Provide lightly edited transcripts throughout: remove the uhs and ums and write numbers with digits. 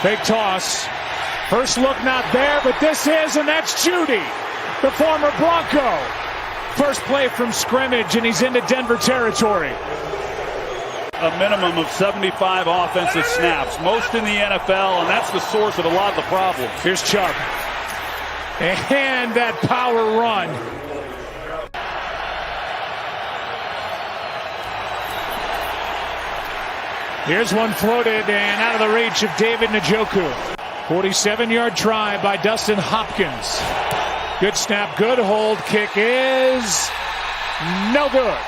Big toss. First look not there, but this is, and that's Judy, the former Bronco. First play from scrimmage, and he's into Denver territory. A minimum of 75 offensive snaps, most in the NFL, and that's the source of a lot of the problems. Here's Chubb. And that power run. Here's one floated and out of the reach of David Njoku. 47-yard try by Dustin Hopkins. Good snap, good hold. Kick is no good.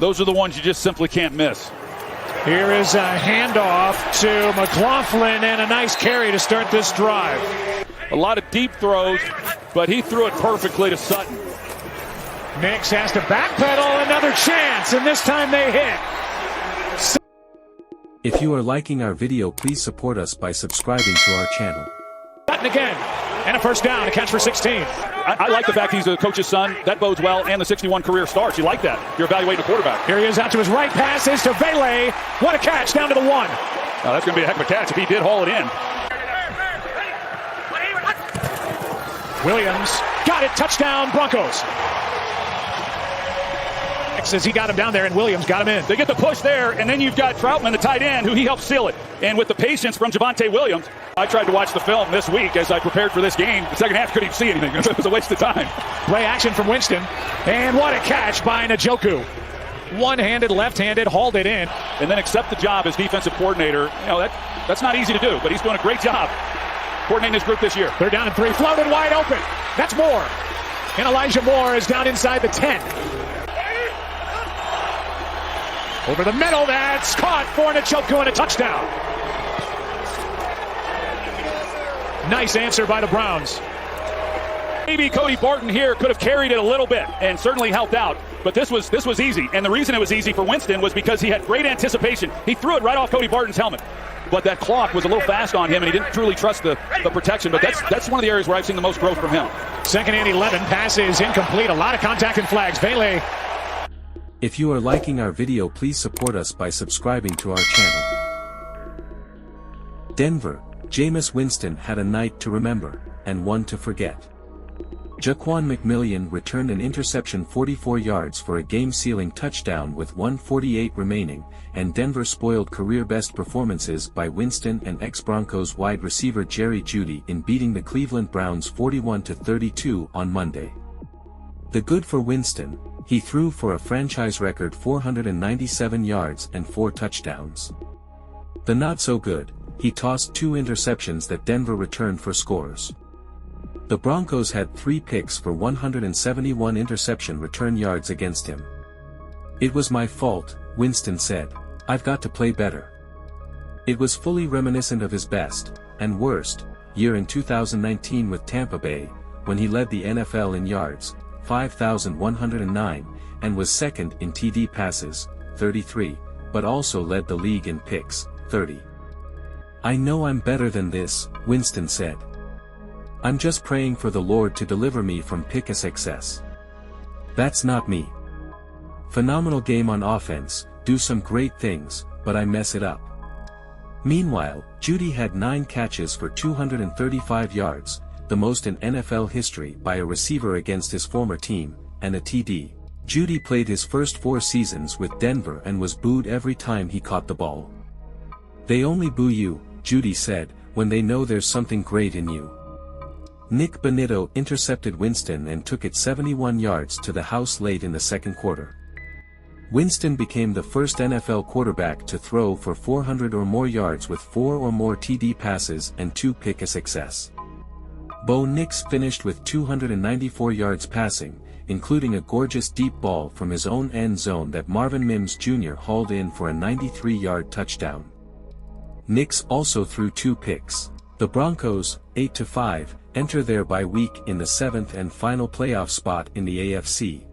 Those are the ones you just simply can't miss. Here is a handoff to McLaughlin and a nice carry to start this drive. A lot of deep throws, but he threw it perfectly to Sutton. Nix has to backpedal, another chance, and this time they hit. If you are liking our video, please support us by subscribing to our channel. Sutton again, and a first down, a catch for 16. I like the fact he's a coach's son. That bodes well, and the 61 career starts. You like that. You're evaluating a quarterback. Here he is out to his right, passes to Vele. What a catch, down to the 1. Now that's going to be a heck of a catch if he did haul it in. Williams got it, touchdown Broncos. Says he got him down there, and Williams got him in. They get the push there, and then you've got Troutman, the tight end, who he helped seal it. And with the patience from Javonte Williams, I tried to watch the film this week as I prepared for this game. The second half couldn't even see anything. It was a waste of time. Play action from Winston, and what a catch by Njoku. One-handed, left-handed, hauled it in. And then accept the job as defensive coordinator. You know, that's not easy to do, but he's doing a great job coordinating this group this year. They're down in 3, floated wide open. That's Moore. And Elijah Moore is down inside the 10. Over the middle, that's caught for Njoku and a touchdown. Nice answer by the Browns. Maybe Cody Barton here could have carried it a little bit and certainly helped out, but this was easy. And the reason it was easy for Winston was because he had great anticipation. He threw it right off Cody Barton's helmet, but that clock was a little fast on him, and he didn't truly trust the protection. But that's one of the areas where I've seen the most growth from him. Second and 11, pass is incomplete. A lot of contact and flags. Vele. If you are liking our video, please support us by subscribing to our channel. Denver, Jameis Winston had a night to remember, and one to forget. Jaquan McMillian returned an interception 44 yards for a game-sealing touchdown with 1:48 remaining, and Denver spoiled career-best performances by Winston and ex-Broncos wide receiver Jerry Jeudy in beating the Cleveland Browns 41-32 on Monday. The good for Winston, he threw for a franchise record 497 yards and 4 touchdowns. The not so good, he tossed 2 interceptions that Denver returned for scores. The Broncos had 3 picks for 171 interception return yards against him. It was my fault, Winston said. I've got to play better. It was fully reminiscent of his best, and worst, year in 2019 with Tampa Bay, when he led the NFL in yards, 5,109, and was second in TD passes, 33, but also led the league in picks, 30. I know I'm better than this, Winston said. I'm just praying for the Lord to deliver me from pick success. That's not me. Phenomenal game on offense, do some great things, but I mess it up. Meanwhile, Jeudy had 9 catches for 235 yards, the most in NFL history by a receiver against his former team, and a TD. Jeudy played his first 4 seasons with Denver and was booed every time he caught the ball. They only boo you, Jeudy said, when they know there's something great in you. Nick Bonitto intercepted Winston and took it 71 yards to the house late in the second quarter. Winston became the first NFL quarterback to throw for 400 or more yards with 4 or more TD passes and 2 pick success. Bo Nix finished with 294 yards passing, including a gorgeous deep ball from his own end zone that Marvin Mims Jr. hauled in for a 93-yard touchdown. Nix also threw 2 picks. The Broncos, 8-5, enter their bye week in the 7th and final playoff spot in the AFC.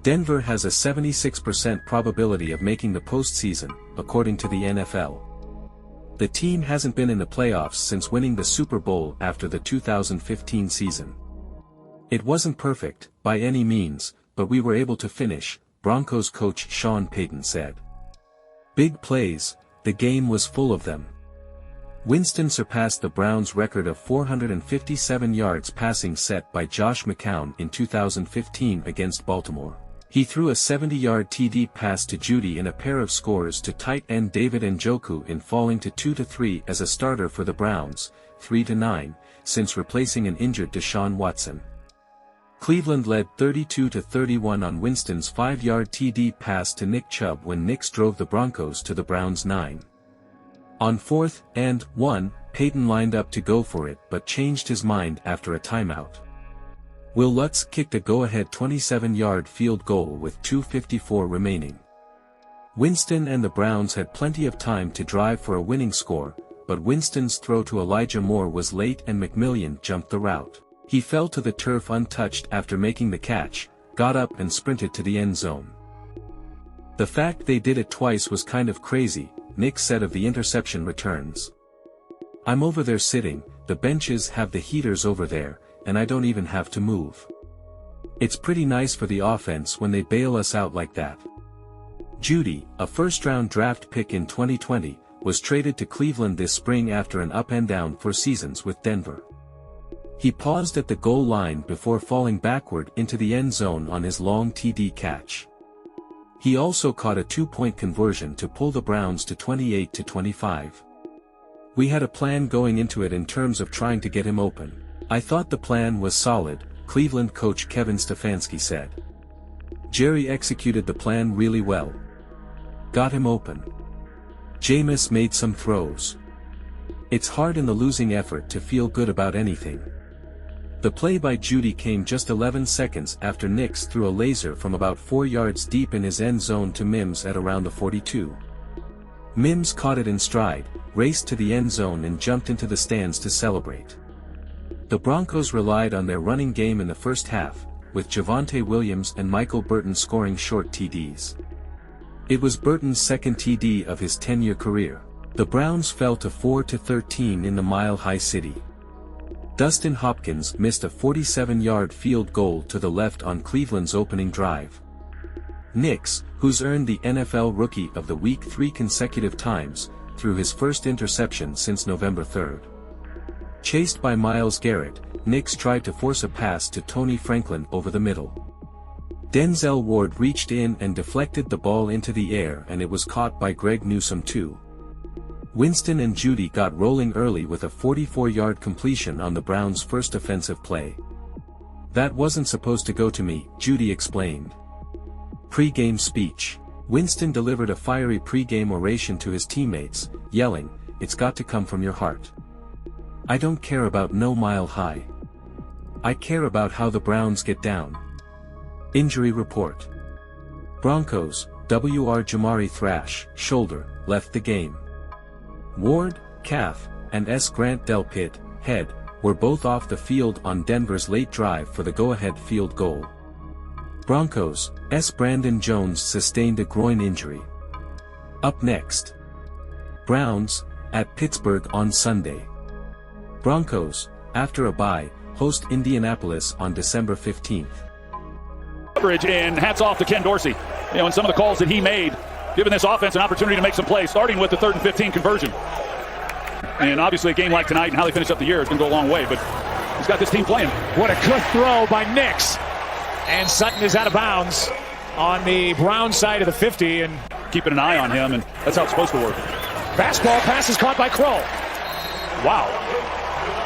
Denver has a 76% probability of making the postseason, according to the NFL. The team hasn't been in the playoffs since winning the Super Bowl after the 2015 season. It wasn't perfect, by any means, but we were able to finish, Broncos coach Sean Payton said. Big plays, the game was full of them. Winston surpassed the Browns' record of 457 yards passing set by Josh McCown in 2015 against Baltimore. He threw a 70-yard TD pass to Jeudy in a pair of scores to tight end David Njoku in falling to 2-3 as a starter for the Browns, 3-9, since replacing an injured Deshaun Watson. Cleveland led 32-31 on Winston's 5-yard TD pass to Nick Chubb when Knicks drove the Broncos to the Browns' 9. On 4th and 1, Peyton lined up to go for it but changed his mind after a timeout. Will Lutz kicked a go-ahead 27-yard field goal with 2:54 remaining. Winston and the Browns had plenty of time to drive for a winning score, but Winston's throw to Elijah Moore was late and McMillian jumped the route. He fell to the turf untouched after making the catch, got up and sprinted to the end zone. The fact they did it twice was kind of crazy, Nick said of the interception returns. I'm over there sitting, the benches have the heaters over there, and I don't even have to move. It's pretty nice for the offense when they bail us out like that. Jeudy, a first-round draft pick in 2020, was traded to Cleveland this spring after an up-and-down 4 seasons with Denver. He paused at the goal line before falling backward into the end zone on his long TD catch. He also caught a 2-point conversion to pull the Browns to 28-25. We had a plan going into it in terms of trying to get him open. I thought the plan was solid, Cleveland coach Kevin Stefanski said. Jerry executed the plan really well. Got him open. Jameis made some throws. It's hard in the losing effort to feel good about anything. The play by Jeudy came just 11 seconds after Nix threw a laser from about 4 yards deep in his end zone to Mims at around the 42. Mims caught it in stride, raced to the end zone and jumped into the stands to celebrate. The Broncos relied on their running game in the first half, with Javonte Williams and Michael Burton scoring short TDs. It was Burton's second TD of his 10-year career. The Browns fell to 4-13 in the Mile High City. Dustin Hopkins missed a 47-yard field goal to the left on Cleveland's opening drive. Nix, who's earned the NFL Rookie of the Week 3 consecutive times, threw his first interception since November 3. Chased by Myles Garrett, Nix tried to force a pass to Tony Franklin over the middle. Denzel Ward reached in and deflected the ball into the air and it was caught by Greg Newsome too. Winston and Jeudy got rolling early with a 44-yard completion on the Browns' first offensive play. That wasn't supposed to go to me, Jeudy explained. Pre-game speech. Winston delivered a fiery pre-game oration to his teammates, yelling, "It's got to come from your heart. I don't care about no mile high. I care about how the Browns get down." Injury report. Broncos, W.R. Jamari Thrash, shoulder, left the game. Ward, calf, and S. Grant Delpit, head, were both off the field on Denver's late drive for the go-ahead field goal. Broncos, S. Brandon Jones sustained a groin injury. Up next. Browns, at Pittsburgh on Sunday. Broncos, after a bye, host Indianapolis on December 15th. Coverage, and hats off to Ken Dorsey. And some of the calls that he made, giving this offense an opportunity to make some plays, starting with the 3rd and 15 conversion. And obviously a game like tonight and how they finish up the year is going to go a long way, but he's got this team playing. What a good throw by Nix. And Sutton is out of bounds on the Brown side of the 50. And keeping an eye on him, and that's how it's supposed to work. fastball pass is caught by Kroll. Wow.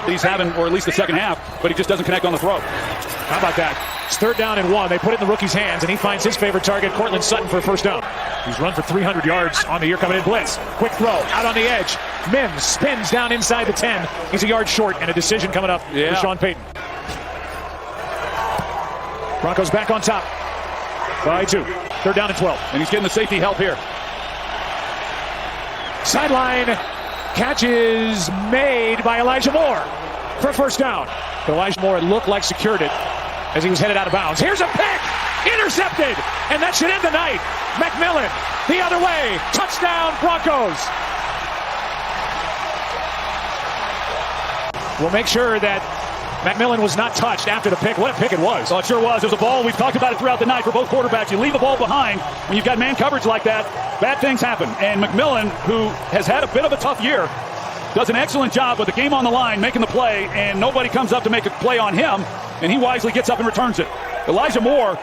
He's having, or at least the second half, but he just doesn't connect on the throw. How about that? It's 3rd down and 1. They put it in the rookie's hands, and he finds his favorite target, Cortland Sutton, for a first down. He's run for 300 yards on the year coming in blitz. Quick throw, out on the edge. Mims spins down inside the 10. He's a yard short, and a decision coming up for Sean Payton. Broncos back on top by 2. 3rd down and 12. And he's getting the safety help here. Sideline catch is made by Elijah Moore for a first down. But Elijah Moore looked like secured it as he was headed out of bounds. Here's a pick! Intercepted! And that should end the night. McMillan, the other way. Touchdown, Broncos! We'll make sure that McMillan was not touched after the pick. What a pick it was. Oh, it sure was. It was a ball. We've talked about it throughout the night for both quarterbacks. You leave a ball behind when you've got man coverage like that, bad things happen. And McMillan, who has had a bit of a tough year, does an excellent job with the game on the line, making the play, and nobody comes up to make a play on him, and he wisely gets up and returns it. Elijah Moore,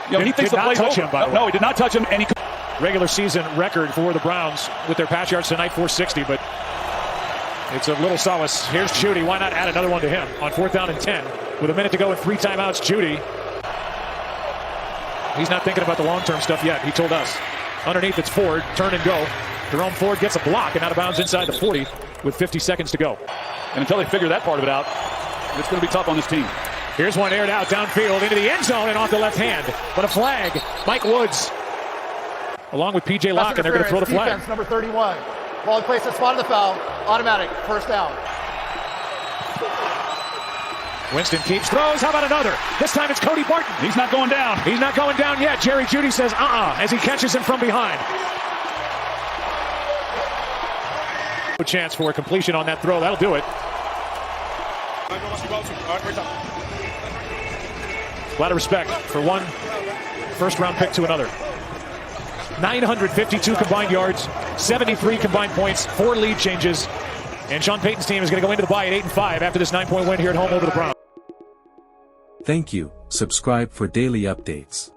he thinks the play's over. Him, by the way. No, he did not touch him, and he regular season record for the Browns with their pass yards tonight, 460, but it's a little solace. Here's Judy. Why not add another one to him on 4th down and 10 with a minute to go and 3 timeouts? Judy. He's not thinking about the long-term stuff yet. He told us. Underneath, it's Ford. Turn and go. Jerome Ford gets a block and out of bounds inside the 40 with 50 seconds to go. And until they figure that part of it out, it's going to be tough on this team. Here's one aired out downfield into the end zone and off the left hand. But a flag. Mike Woods along with P.J. Locke, and they're going to throw the flag. Defense, number 31. Ball in place at spot of the foul. Automatic. First down. Winston keeps, throws. How about another? This time it's Cody Barton. He's not going down. He's not going down yet. Jerry Jeudy says as he catches him from behind. No chance for a completion on that throw. That'll do it. A lot of respect for one first-round pick to another. 952 combined yards, 73 combined points, 4 lead changes. And Sean Payton's team is going to go into the bye at 8-5 after this 9-point win here at home over the Browns. Thank you. Subscribe for daily updates.